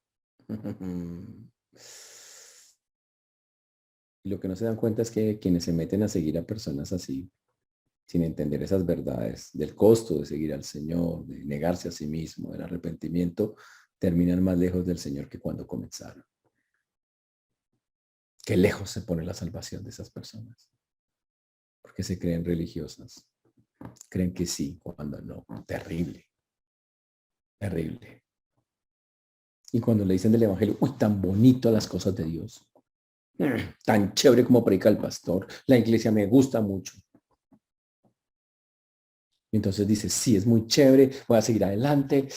Y lo que no se dan cuenta es que quienes se meten a seguir a personas así, sin entender esas verdades del costo de seguir al Señor, de negarse a sí mismo, del arrepentimiento, terminan más lejos del Señor que cuando comenzaron. Qué lejos se pone la salvación de esas personas, porque se creen religiosas, creen que sí, cuando no. Terrible, terrible. Y cuando le dicen del Evangelio, uy, tan bonito las cosas de Dios, tan chévere como predica el pastor, la iglesia me gusta mucho. Y entonces dice, sí, es muy chévere, voy a seguir adelante.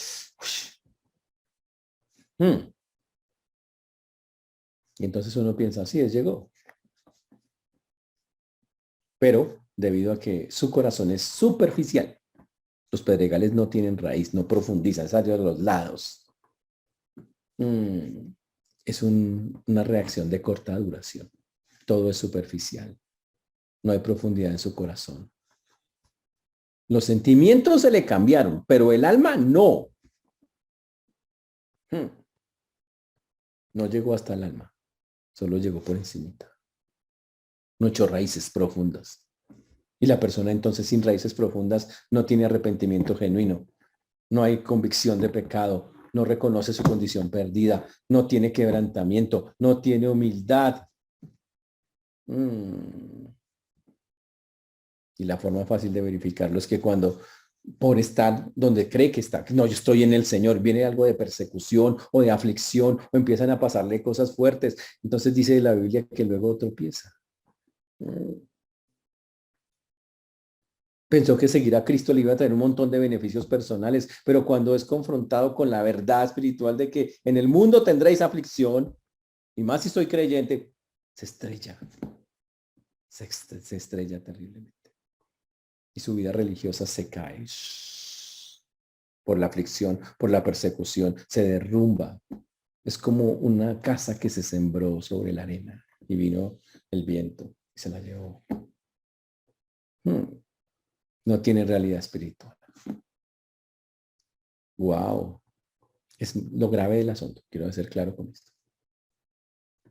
Y entonces uno piensa, sí, es llegó. Pero debido a que su corazón es superficial, los pedregales no tienen raíz, no profundizan, salen a los lados. Mm, es una reacción de corta duración. Todo es superficial. No hay profundidad en su corazón. Los sentimientos se le cambiaron, pero el alma no. Mm, no llegó hasta el alma, solo llegó por encimita. No echó raíces profundas. Y la persona entonces sin raíces profundas no tiene arrepentimiento genuino. No hay convicción de pecado, no reconoce su condición perdida, no tiene quebrantamiento, no tiene humildad. Y la forma fácil de verificarlo es que cuando por estar donde cree que está, no, yo estoy en el Señor, viene algo de persecución o de aflicción o empiezan a pasarle cosas fuertes. Entonces dice la Biblia que luego tropieza. Pensó que seguir a Cristo le iba a tener un montón de beneficios personales, pero cuando es confrontado con la verdad espiritual de que en el mundo tendréis aflicción, y más si soy creyente, se estrella, se estrella terriblemente. Y su vida religiosa se cae por la aflicción, por la persecución, se derrumba. Es como una casa que se sembró sobre la arena y vino el viento y se la llevó. No tiene realidad espiritual. Wow. Es lo grave del asunto. Quiero ser claro con esto.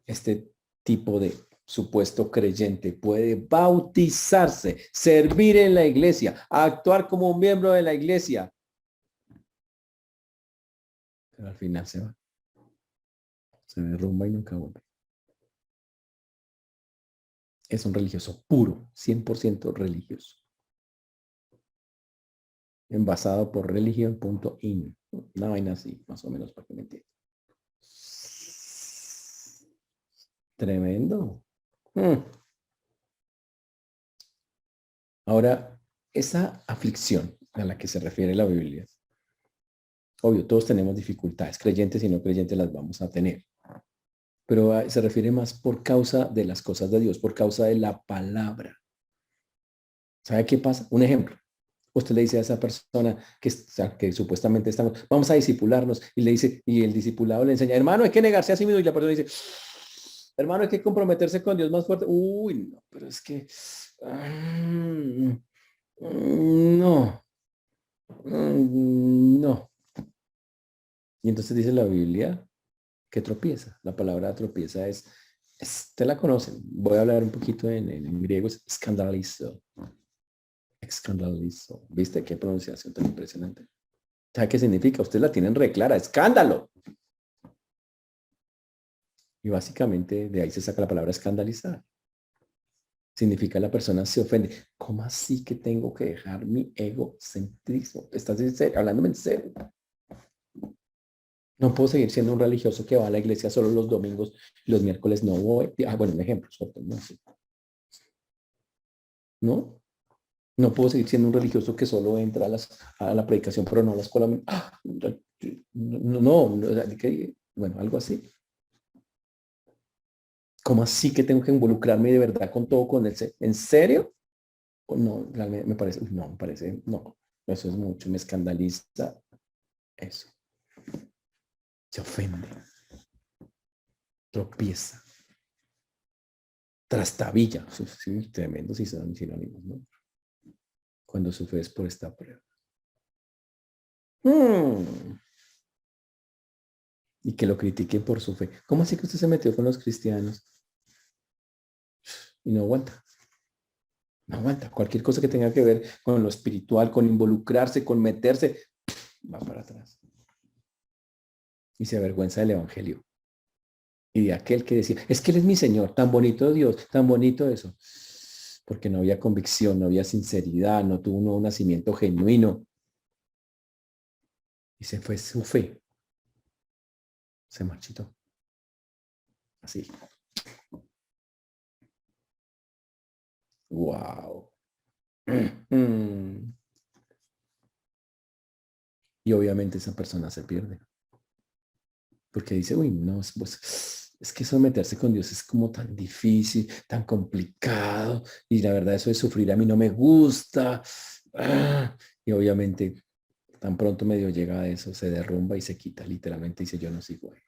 Este tipo de supuesto creyente puede bautizarse, servir en la iglesia, actuar como un miembro de la iglesia, pero al final se va, se derrumba y nunca vuelve. Es un religioso puro, 100% religioso, envasado por religion.in. Una vaina así, más o menos, para que me entiendan. Tremendo. Ahora, esa aflicción a la que se refiere la Biblia, obvio, todos tenemos dificultades, creyentes y no creyentes las vamos a tener, pero se refiere más por causa de las cosas de Dios, por causa de la palabra. ¿Sabe qué pasa? Un ejemplo. Usted le dice a esa persona que supuestamente estamos, vamos a discipularnos, y le dice, y el discipulado le enseña, hermano, hay que negarse a sí mismo, y la persona dice, hermano, hay que comprometerse con Dios más fuerte. Uy, no, pero es que, no, no. Y entonces dice la Biblia que tropieza. La palabra tropieza te la conocen. Voy a hablar un poquito en griego, es escandalizo. Escandalizo. ¿Viste qué pronunciación tan impresionante? ¿Sabe qué significa? Ustedes la tienen re clara, escándalo. Y básicamente de ahí se saca la palabra escandalizar. Significa la persona se ofende. ¿Cómo así que tengo que dejar mi egocentrismo? ¿Estás en serio? Hablándome en serio. No puedo seguir siendo un religioso que va a la iglesia solo los domingos y los miércoles no voy. Bueno, un ejemplo, no sé. ¿No? No puedo seguir siendo un religioso que solo entra a la predicación, pero no a la escuela. Bueno, algo así. ¿Cómo así que tengo que involucrarme de verdad con todo con el ¿En serio? No, realmente me parece, no, eso es mucho, me escandaliza eso. Se ofende, tropieza, trastabilla. Sí, tremendo si son sinónimos, ¿no? Cuando sufres por esta prueba. Y que lo critiquen por su fe. ¿Cómo así que usted se metió con los cristianos y no aguanta? No aguanta. Cualquier cosa que tenga que ver con lo espiritual, con involucrarse, con meterse, va para atrás. Y se avergüenza del evangelio. Y de aquel que decía, es que Él es mi Señor, tan bonito Dios, tan bonito eso. Porque no había convicción, no había sinceridad, no tuvo un nacimiento genuino. Y se fue su fe. Se marchitó. Así. Wow. Y obviamente esa persona se pierde. Porque dice, uy, no, pues, es que someterse con Dios es como tan difícil, tan complicado, y la verdad eso de sufrir a mí no me gusta. Y obviamente tan pronto medio llega a eso, se derrumba y se quita, literalmente dice, yo no sigo ahí.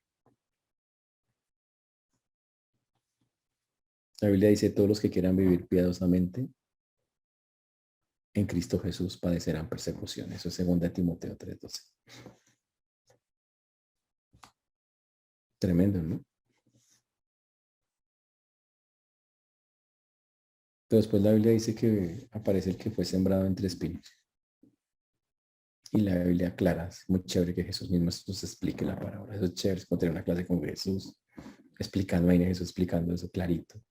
La Biblia dice, todos los que quieran vivir piadosamente en Cristo Jesús padecerán persecución. Eso es 2 Timoteo 3:12. Tremendo, ¿no? Pero después la Biblia dice que aparece el que fue sembrado entre espinos. Y la Biblia clara, es muy chévere que Jesús mismo nos explique la palabra. Eso es chévere, es como tener una clase con Jesús, explicando, ahí Jesús explicando eso clarito.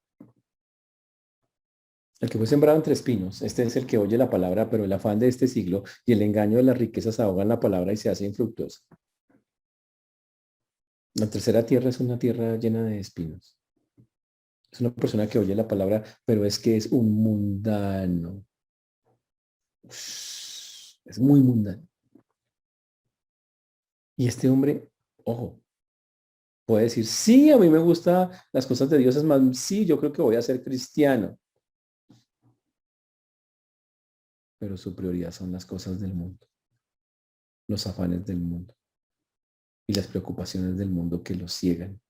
El que fue sembrado entre espinos, este es el que oye la palabra, pero el afán de este siglo y el engaño de las riquezas ahogan la palabra y se hace infructuosa. La tercera tierra es una tierra llena de espinos. Es una persona que oye la palabra, pero es que es un mundano. Es muy mundano. Y este hombre, ojo, puede decir, sí, a mí me gustan las cosas de Dios, es más, sí, yo creo que voy a ser cristiano, pero su prioridad son las cosas del mundo, los afanes del mundo y las preocupaciones del mundo que lo ciegan.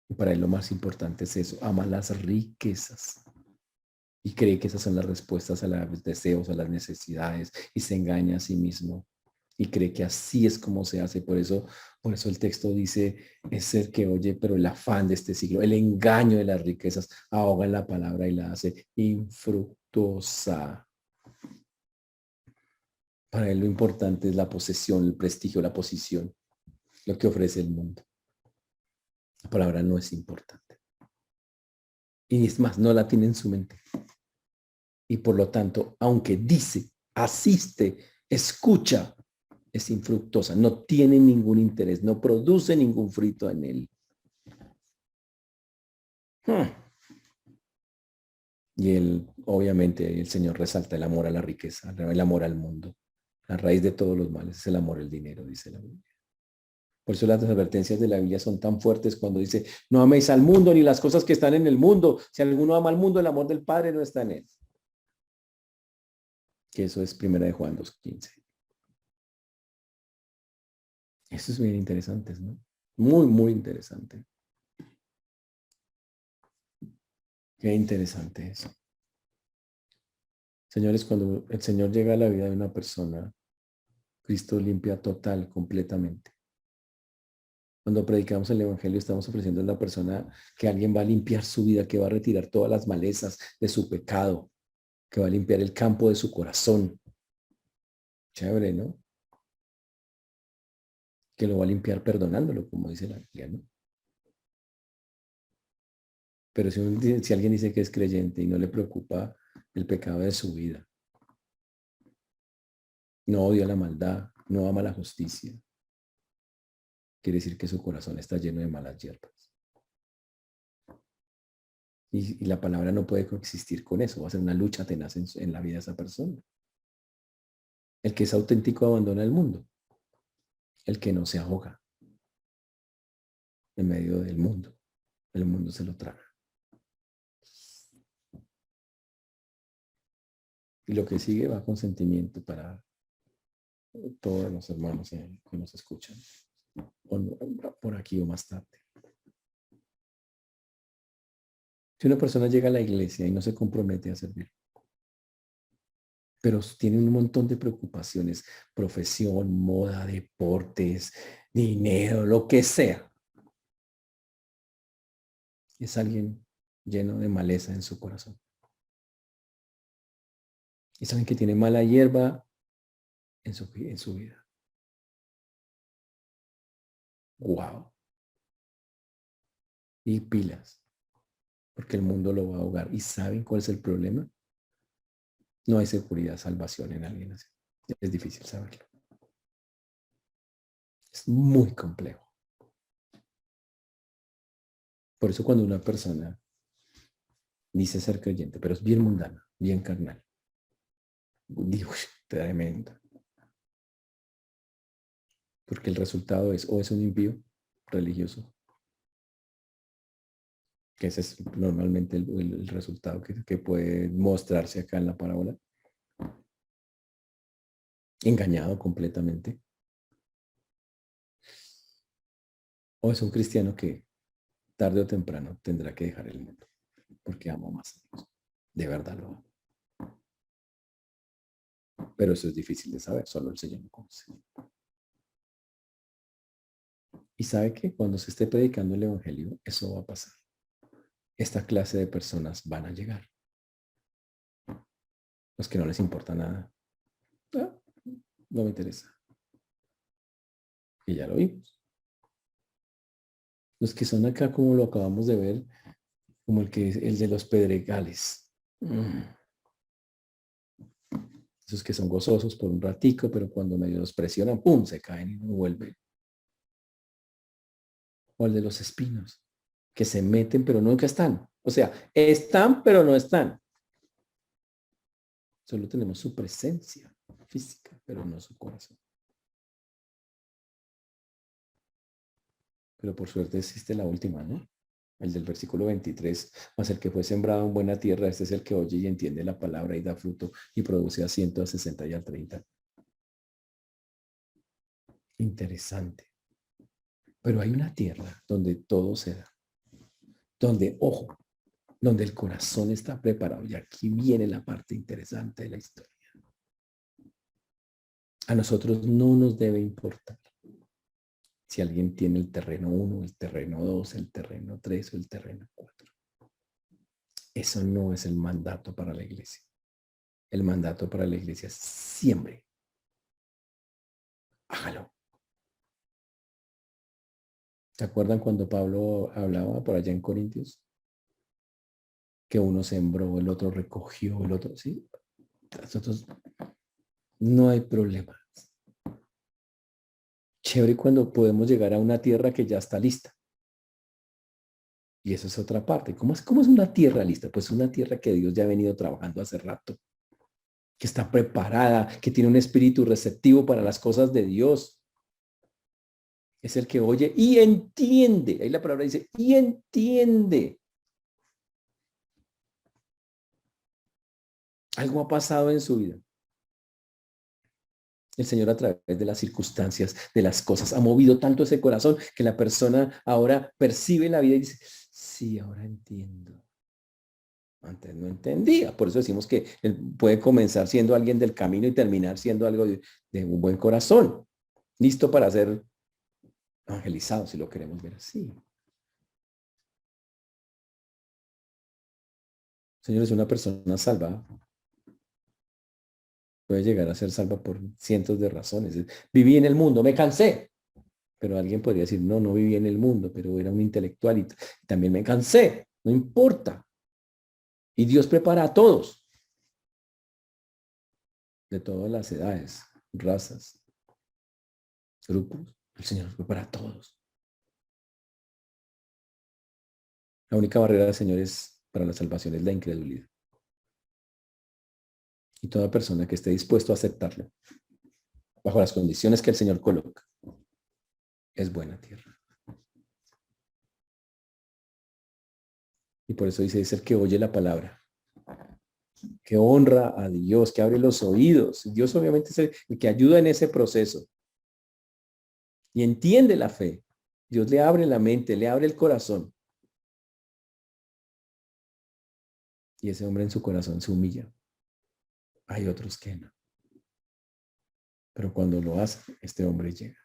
Y para él lo más importante es eso, ama las riquezas y cree que esas son las respuestas a los deseos, a las necesidades y se engaña a sí mismo y cree que así es como se hace. Por eso el texto dice, es el que oye, pero el afán de este siglo, el engaño de las riquezas ahoga en la palabra y la hace infructuosa. Para él lo importante es la posesión, el prestigio, la posición, lo que ofrece el mundo. La palabra no es importante. Y es más, no la tiene en su mente. Y por lo tanto, aunque dice, asiste, escucha, es infructuosa, no tiene ningún interés, no produce ningún fruto en él. Y él, obviamente, el Señor resalta el amor a la riqueza, el amor al mundo. La raíz de todos los males es el amor al dinero, dice la Biblia. Por eso las advertencias de la Biblia son tan fuertes cuando dice, no améis al mundo ni las cosas que están en el mundo. Si alguno ama al mundo, el amor del Padre no está en él. Que eso es primera de Juan 2:15. Eso es bien interesante, ¿no? Muy, muy interesante. Qué interesante eso. Señores, cuando el Señor llega a la vida de una persona, Cristo limpia total, completamente. Cuando predicamos el Evangelio, estamos ofreciendo a una persona que alguien va a limpiar su vida, que va a retirar todas las malezas de su pecado, que va a limpiar el campo de su corazón. Chévere, ¿no? Que lo va a limpiar perdonándolo, como dice la Biblia, ¿no? Pero si alguien dice que es creyente y no le preocupa el pecado de su vida, no odia la maldad, no ama la justicia, quiere decir que su corazón está lleno de malas hierbas. Y la palabra no puede coexistir con eso, va a ser una lucha tenaz en la vida de esa persona. El que es auténtico abandona el mundo, el que no se ahoga en medio del mundo, el mundo se lo traga. Y lo que sigue va con sentimiento para todos los hermanos que nos escuchan, o no, por aquí o más tarde. Si una persona llega a la iglesia y no se compromete a servir, pero tiene un montón de preocupaciones, profesión, moda, deportes, dinero, lo que sea, es alguien lleno de maleza en su corazón. Es alguien que tiene mala hierba en su vida. Wow. Y pilas, porque el mundo lo va a ahogar. ¿Y saben cuál es el problema? No hay seguridad, salvación en alguien así. Es difícil saberlo. Es muy complejo. Por eso cuando una persona dice ser creyente, pero es bien mundana, bien carnal, digo, tremendo. Porque el resultado es, o es un impío religioso, que ese es normalmente el resultado que puede mostrarse acá en la parábola, engañado completamente, o es un cristiano que tarde o temprano tendrá que dejar el mundo, porque amo más a Dios. De verdad lo amo. Pero eso es difícil de saber, solo el Señor lo conoce. Y sabe que cuando se esté predicando el Evangelio, eso va a pasar. Esta clase de personas van a llegar. Los que no les importa nada. Ah, no me interesa. Y ya lo vimos. Los que son acá, como lo acabamos de ver, como el de los pedregales. Esos que son gozosos por un ratico, pero cuando medio los presionan, ¡pum!, se caen y no vuelven. O el de los espinos, que se meten, pero nunca están. O sea, están, pero no están. Solo tenemos su presencia física, pero no su corazón. Pero por suerte existe la última, ¿no? El del versículo 23, más el que fue sembrado en buena tierra, este es el que oye y entiende la palabra y da fruto y produce a 100, a 60 y a 30. Interesante. Pero hay una tierra donde todo se da, donde, ojo, donde el corazón está preparado. Y aquí viene la parte interesante de la historia. A nosotros no nos debe importar si alguien tiene el terreno 1, el terreno 2, el terreno 3 o el terreno 4. Eso no es el mandato para la iglesia. El mandato para la iglesia es siempre, hágalo. ¿Se acuerdan cuando Pablo hablaba por allá en Corintios? Que uno sembró, el otro recogió, el otro, ¿sí? Nosotros no hay problema. Chévere cuando podemos llegar a una tierra que ya está lista. Y eso es otra parte. Cómo es una tierra lista? Pues una tierra que Dios ya ha venido trabajando hace rato, que está preparada, que tiene un espíritu receptivo para las cosas de Dios. Es el que oye y entiende. Ahí la palabra dice, y entiende. Algo ha pasado en su vida. El Señor a través de las circunstancias, de las cosas, ha movido tanto ese corazón que la persona ahora percibe la vida y dice, sí, ahora entiendo. Antes no entendía. Por eso decimos que él puede comenzar siendo alguien del camino y terminar siendo algo de un buen corazón, listo para ser evangelizado, si lo queremos ver así. Señor, es una persona salva. Puede llegar a ser salva por cientos de razones. Viví en el mundo, me cansé. Pero alguien podría decir, no, no viví en el mundo, pero era un intelectual y también me cansé. No importa. Y Dios prepara a todos, de todas las edades, razas, grupos. El Señor nos prepara a todos. La única barrera del Señor es para la salvación es la incredulidad. Y toda persona que esté dispuesto a aceptarlo, bajo las condiciones que el Señor coloca, es buena tierra. Y por eso dice, es el que oye la palabra, que honra a Dios, que abre los oídos. Dios obviamente es el que ayuda en ese proceso y entiende la fe. Dios le abre la mente, le abre el corazón. Y ese hombre en su corazón se humilla. Hay otros que no. Pero cuando lo hace, este hombre llega.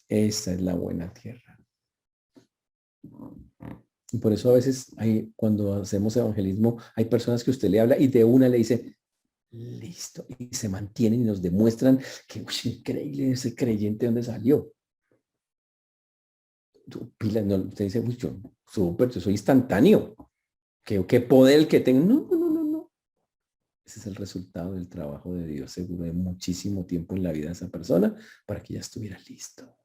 Esa es la buena tierra. Y por eso a veces cuando hacemos evangelismo, hay personas que usted le habla y de una le dice, listo, y se mantienen y nos demuestran que, uy, increíble ese creyente donde salió. Pila, no, usted dice, uy, yo soy instantáneo. ¿Qué poder el que tengo? No, no, no, no, no. Ese es el resultado del trabajo de Dios, seguro de muchísimo tiempo en la vida de esa persona para que ya estuviera listo.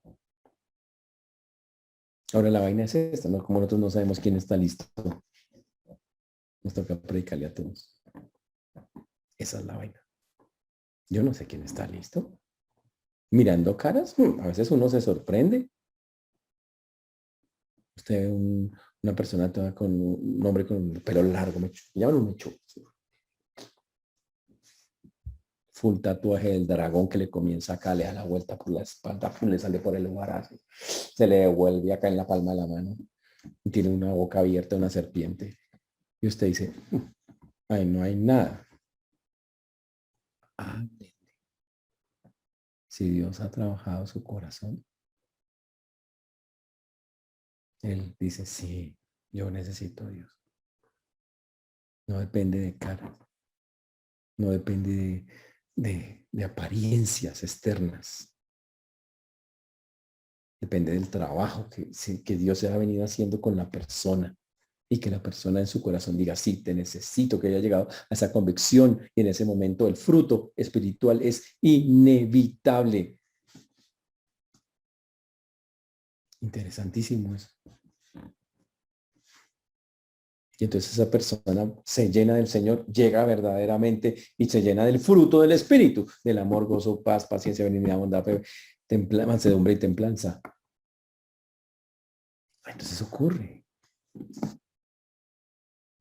Ahora la vaina es esta, ¿no? Como nosotros no sabemos quién está listo, nos toca predicarle a todos. Esa es la vaina. Yo no sé quién está listo. Mirando caras, a veces uno se sorprende. Usted ve una persona toda con un hombre con un pelo largo, me llaman un mecho. Full tatuaje del dragón que le comienza acá, le da la vuelta por la espalda, le sale por el embarazo, se le devuelve acá en la palma de la mano y tiene una boca abierta, una serpiente. Y usted dice, ay, no hay nada. Ah, si Dios ha trabajado su corazón, Él dice, sí, yo necesito a Dios. No depende de cara, no depende de apariencias externas. Depende del trabajo que Dios se ha venido haciendo con la persona y que la persona en su corazón diga, sí, te necesito, que haya llegado a esa convicción y en ese momento el fruto espiritual es inevitable. Interesantísimo eso. Y entonces esa persona se llena del Señor, llega verdaderamente y se llena del fruto del Espíritu, del amor, gozo, paz, paciencia, benignidad, bondad, fe, mansedumbre y templanza. Entonces ocurre.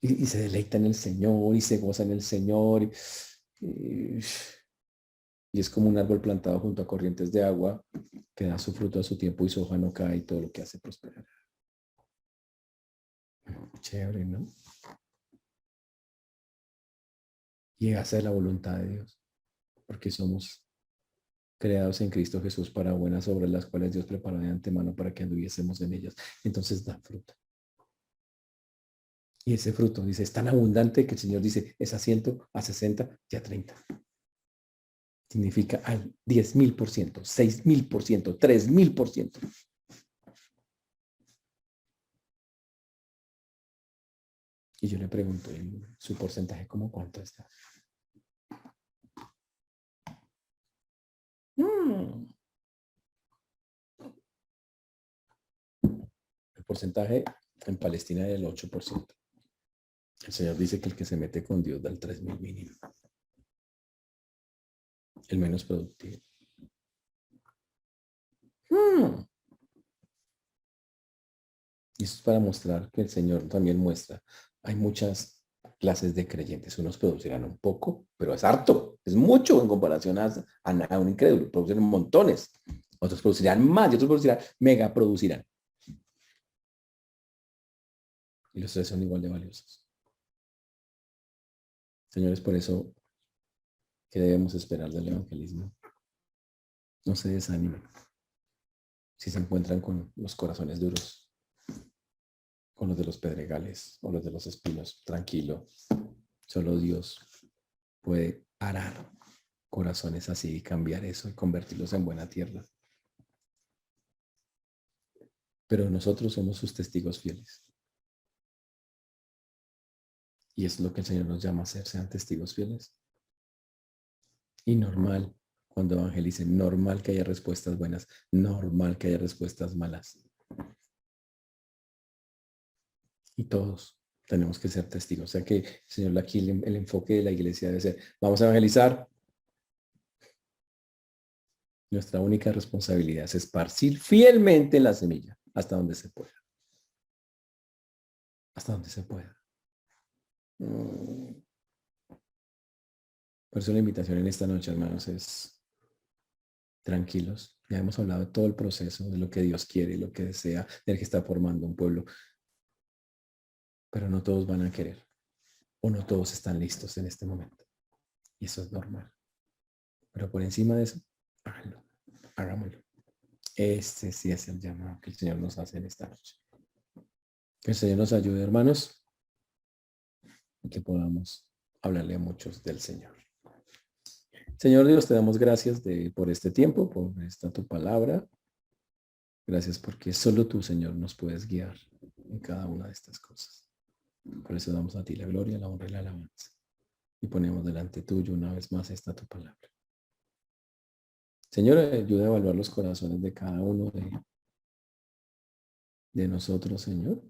Y se deleita en el Señor y se goza en el Señor. Y es como un árbol plantado junto a corrientes de agua que da su fruto a su tiempo y su hoja no cae y todo lo que hace prosperar. Chévere, ¿no? Y hacer la voluntad de Dios, porque somos creados en Cristo Jesús para buenas obras, las cuales Dios preparó de antemano para que anduviésemos en ellas. Entonces da fruto. Y ese fruto, dice, es tan abundante que el Señor dice, es a 100, a 60 y a 30. Significa al 10.000%, 6.000%, 3.000%. Y yo le pregunto, ¿su porcentaje cómo cuánto está? El porcentaje En Palestina del 8%. El Señor dice que el que se mete con Dios da el 3.000 mínimo. El menos productivo. Y eso es para mostrar que el Señor también muestra. Hay muchas clases de creyentes. Unos producirán un poco, pero es harto. Es mucho en comparación a un incrédulo. Producirán montones. Otros producirán más y otros producirán, mega producirán. Y los tres son igual de valiosos. Señores, por eso, ¿qué debemos esperar del evangelismo? No se desanimen. Si se encuentran con los corazones duros, con los de los pedregales o los de los espinos, tranquilo. Solo Dios puede arar corazones así y cambiar eso y convertirlos en buena tierra. Pero nosotros somos sus testigos fieles. Y es lo que el Señor nos llama a hacer, sean testigos fieles. Y normal, cuando evangelicen, normal que haya respuestas buenas, normal que haya respuestas malas. Y todos tenemos que ser testigos. O sea que, Señor, aquí el enfoque de la iglesia debe ser, vamos a evangelizar. Nuestra única responsabilidad es esparcir fielmente la semilla hasta donde se pueda. Hasta donde se pueda. Por eso la invitación en esta noche, hermanos, es tranquilos. Ya hemos hablado de todo el proceso, de lo que Dios quiere, lo que desea, del que está formando un pueblo. Pero no todos van a querer. O no todos están listos en este momento. Y eso es normal. Pero por encima de eso, háganlo. Hagámoslo. Este sí es el llamado que el Señor nos hace en esta noche. Que el Señor nos ayude, hermanos, y que podamos hablarle a muchos del Señor. Señor Dios, te damos gracias por este tiempo, por esta tu palabra. Gracias porque solo tú, Señor, nos puedes guiar en cada una de estas cosas. Por eso damos a ti la gloria, la honra y la alabanza. Y ponemos delante tuyo una vez más esta tu palabra. Señor, ayuda a evaluar los corazones de cada uno de nosotros, Señor,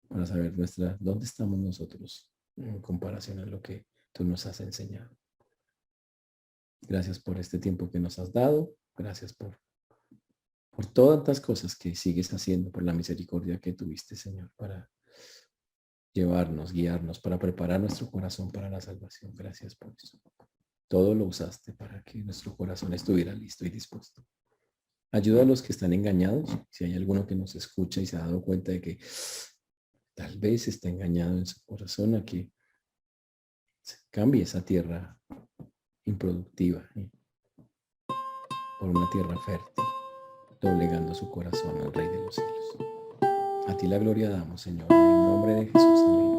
para saber dónde estamos nosotros en comparación a lo que tú nos has enseñado. Gracias por este tiempo que nos has dado. Gracias por todas las cosas que sigues haciendo, por la misericordia que tuviste, Señor, para llevarnos, guiarnos, para preparar nuestro corazón para la salvación. Gracias por eso. Todo lo usaste para que nuestro corazón estuviera listo y dispuesto. Ayuda a los que están engañados. Si hay alguno que nos escucha y se ha dado cuenta de que tal vez está engañado en su corazón, a que se cambie esa tierra improductiva por una tierra fértil, doblegando su corazón al Rey de los cielos. A ti la gloria damos, Señor, en el nombre de Jesús. Amén.